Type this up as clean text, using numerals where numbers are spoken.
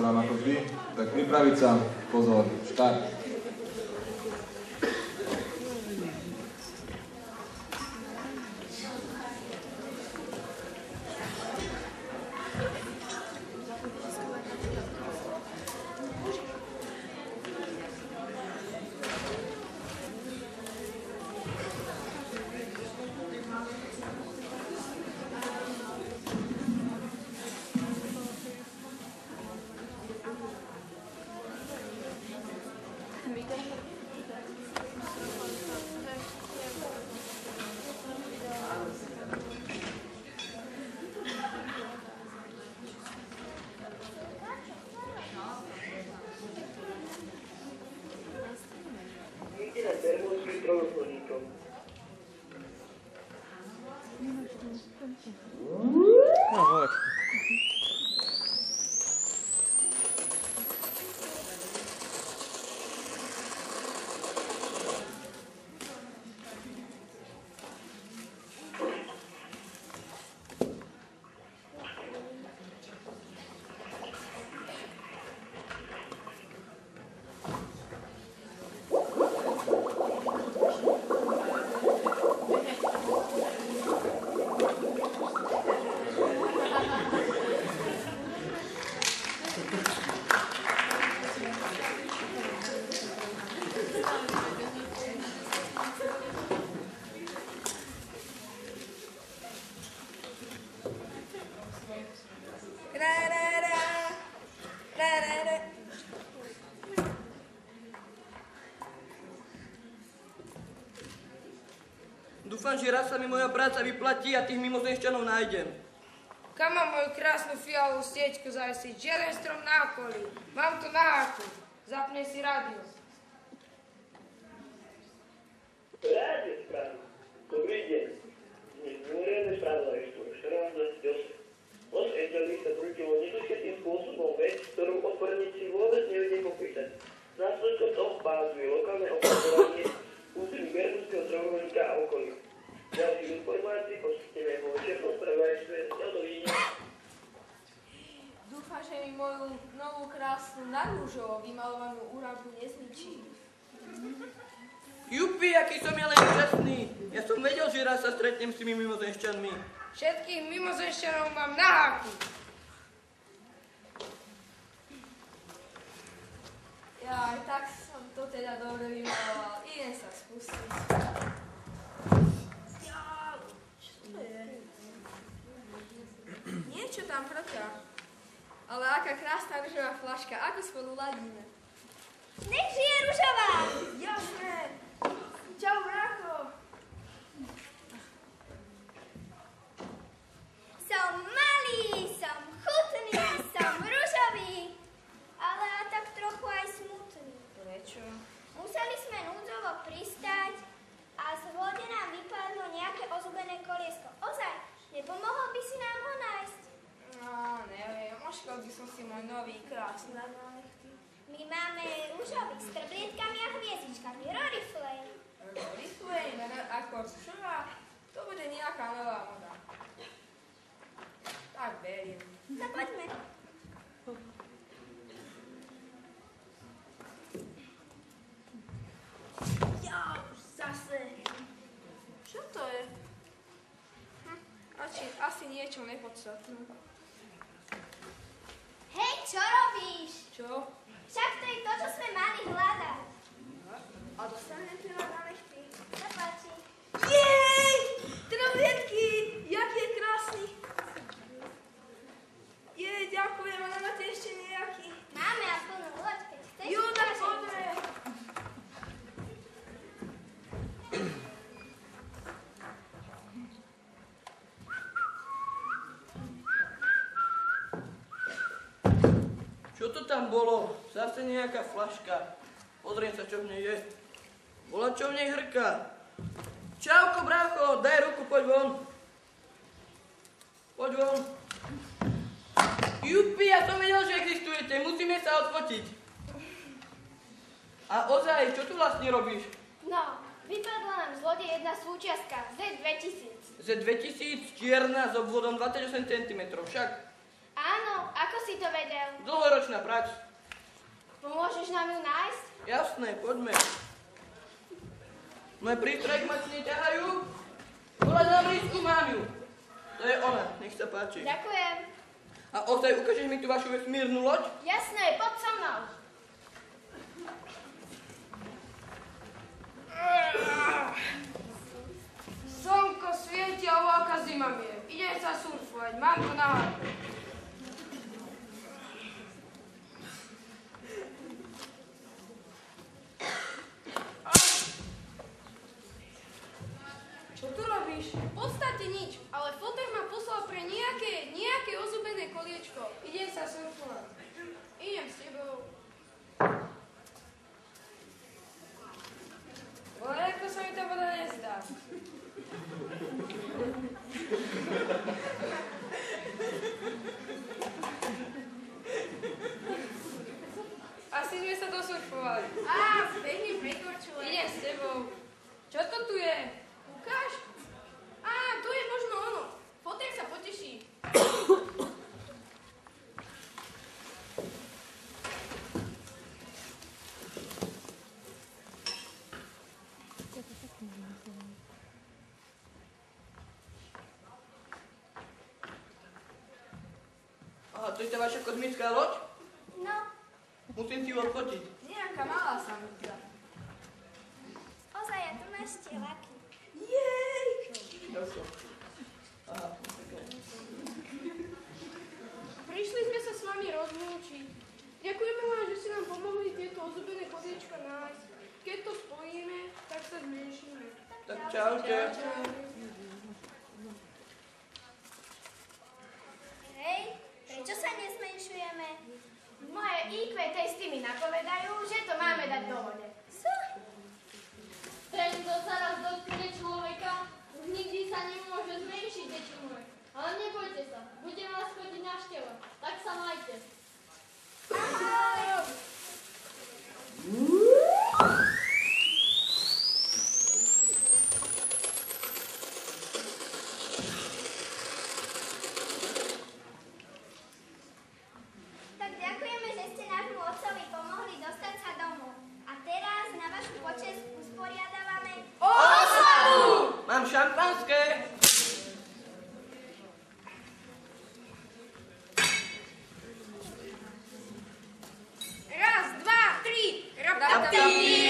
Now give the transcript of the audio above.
ako vždy, tak pripraviť sa, pozor, štart. Dúfam, že raz sa mi moja práca vyplatí a tých mimozemšťanov nájdem. Kam mám moju krásnu fialovú sieťku zavesiť? Žiaden strom na okolí. Mám to na háku. Zapne si rádio. Rádio správy. Dobrý deň. Dnes mimoriadne spravodajstvo 14:28. Los Angeles sa prútilo nedošetým spôsobom vec, ktorú odborníci vôbec nevedia popísať. Následkom toho pádu je lokálne opakovanie území Bermudského trojuholníka a okolí. Ďalších informácií poskytneme vo šéfnom spravodajstve Dovidenia. Dúfam, že mi moju novú krásnu narúžovo vymalovanú úradbu nezničí. Jupi, aký som ja len šťastný. Ja som vedel, že raz sa stretnem s tými mimozemšťanmi. Všetkých mimozemšťanov mám na háku. Ja aj tak som to teda dobre vymaloval. Idem sa spustiť. Čo to je? Niečo tam hrká. Ale aká krásna ružová flaška. Ako spolu ladíme. Nech žije ružová! Jasné. Čau, brácho. Som malý, som chutný, som ružový, ale tak trochu aj smutný. Prečo? Museli sme núdzovo pristať a z vode nám vypadlo nejaké ozubené koliesko. Ozaj, nepomohol by si nám ho nájsť? No, neviem. Oškol by som si môj nový krásny na nechty. My máme ružový s trblietkami a hviezdičkami. Rory Flame. Rory Flame, ako prvá, to bude nejaká nová moda. Tak verím. No poďme. Ja, už zase. Čo to je? Asi niečo nepodstatné. Hej, čo robíš? Čo? Však to je to, čo sme mali hľadať. A dostanem ty na nechty. Sa páči. Jej! Trblietky! Jak je krásny! Jej, ďakujem, ale máte ešte nejaký. Máme a plnú loď, keď chceš. Jo, tak poďme. Čo to tam bolo? Zase nejaká flaška. Pozriem sa, čo v nej je. Bola, čo v nej hrká. Čauko, brácho, daj ruku, poď von. Poď von. Jupi, ja som vedel, že existujete. Musíme sa odfotiť. A ozaj, čo tu vlastne robíš? No, vypadla nám z lode jedna súčiastka Z2000. Z 2000 čierna s obvodom 28 cm, však? Áno, ako si to vedel? Dlhoročná prax. Pomôžeš nám ju nájsť? Jasné, poďme. Moje prístrojky ma si neťahajú. Volať na blízku, mám ju. To je ona, nech sa páči. Ďakujem. A ozaj ukážeš mi tú vašu vesmírnu loď? Jasné, poď so mnou. Slnko svieti a aká zima mi je. Idem sa surfovať, mám to na háku. Čo tu robíš? V podstate nič, ale foter ma poslal pre nejaké ozubené koliečko. Idem sa surfovať. Idem s tebou. Ale ako sa mi tá voda nezdá. Asi sme sa dosurfovali. Pekne prekorčujem. Idem s tebou. Čo to tu je? Ukáž? To je možno ono. Foter sa poteší. Aha, to je tá vaša kozmická loď? No, Musím si ju odfotiť. Nejaká malá sa mi zdá. ozaj, a tu máš tie laky. Jasno. Aha, také. Prišli sme sa s vami rozlúčiť. Ďakujeme vám, že ste nám pomohli tieto ozubené koliečka nájsť. Keď to spojíme, tak sa zmenšíme. Tak čaute. Hej, prečo sa nezmenšujeme? Moje IQ testy mi napovedajú, že to máme dať do vode. Ten, kto sa raz dotkne človeka, už nikdy sa nemôže zmenšiť, deti moje. Ale nebojte sa, budem vás chodiť navštevovať. Tak sa majte. Ahoj! Tak ďakujeme, že ste nášmu otcovi pomohli dostať sa domov. A teraz na vašu počesť usporiadávame Mám šampanské. Raz, dva, tri. Rapti!